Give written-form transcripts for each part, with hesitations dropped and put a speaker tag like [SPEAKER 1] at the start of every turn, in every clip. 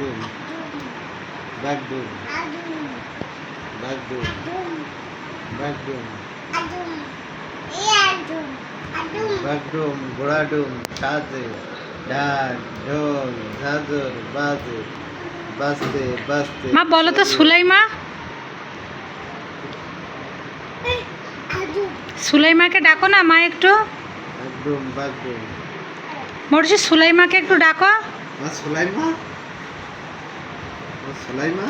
[SPEAKER 1] বাগডুম বাগডুম বাগডুম বাগডুম বাগডুম ঘোড়াডুম সাজে ঢাক ঢোল ঝাঁঝর বাজে বাজতে বাজতে।
[SPEAKER 2] মা বলো তো সুলাইমা, সুলাইমাকে ডাকো না মা একটু।
[SPEAKER 1] বাগডুম বাগডুম
[SPEAKER 2] বলছি সুলাইমাকে একটু ডাকো।
[SPEAKER 1] মা সুলাইমা, সুলাইমা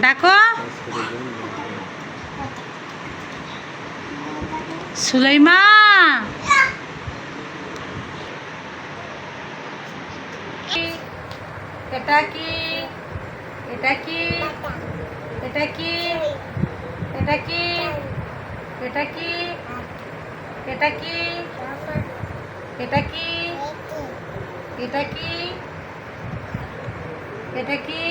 [SPEAKER 2] ডাকো সুলাইমা। এটা কি, এটা কি, এটা কি, এটা কি, এটা কি, এটা কি, এটা কি, এটা কি, এটা কি,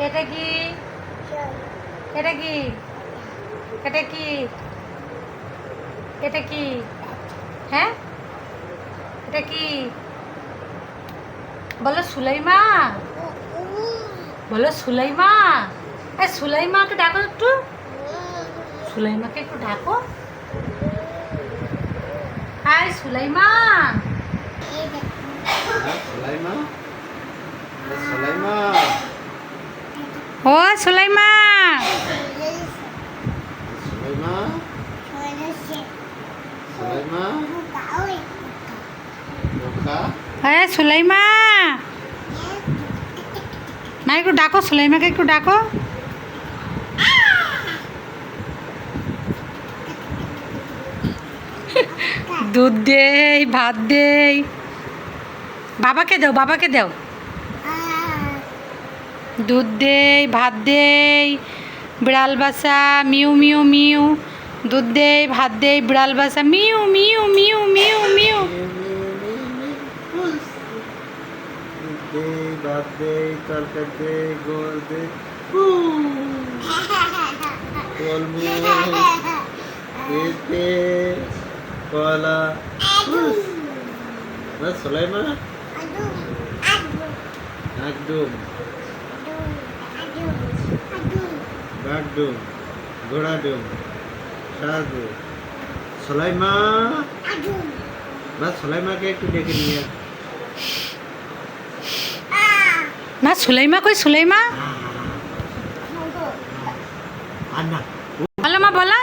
[SPEAKER 2] এটা কি, এটা কি, এটা কি, এটা কি, হ্যাঁ এটা কি বলো সুলাইমা, বলো সুলাইমা। সুলাইমাকে ডাকো একটু, সুলাইমাকে একটু ডাকো। হাই সুলাইমা,
[SPEAKER 1] সুলাইমা সুলাইমা
[SPEAKER 2] ও সুলাইমা,
[SPEAKER 1] সুলাইমা সুলাইমা
[SPEAKER 2] হ্যাঁ সুলাইমা। না একটু ডাকো সুলাইমাকে, একটু ডাকো। দুধ দেই, ভাত দেই। বাবাকে দাও, বাবাকে দাও। দুধ দেই, ভাত দেই, বিড়াল বাসা মিউ মিউ মিউ। দুধ দেই, ভাত দেই, বিড়াল বাসা mu mu mu mu mu.
[SPEAKER 1] ভাত দে, তরকারি দে, গোল দে, তরমুজ, পেঁপে, কলা। সুলাইমা একদম বাগডুম ঘোড়াডুম সাজু। সুলাইমা সুলাইমাকে একটু ডেকে নিয়ে।
[SPEAKER 2] না সুলাইমা কই, সুলাইমা বলো মা, বলো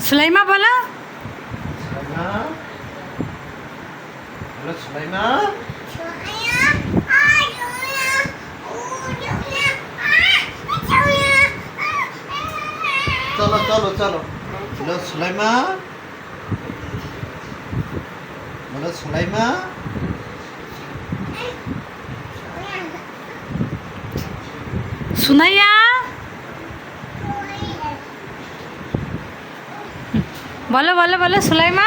[SPEAKER 2] সুলাইমা, বলো
[SPEAKER 1] সুলাইমা। চলো চলো চলো বলো সুলাইমা, বলো সুলাইমা।
[SPEAKER 2] সুনাইয়া বলো বলো বলো সুলাইমা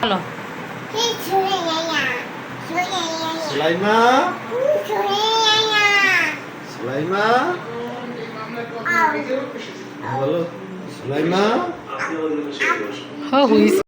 [SPEAKER 2] বলো।
[SPEAKER 1] সুলাইমা সুলাইমা বলো সুলাইমা।
[SPEAKER 2] হো হুইস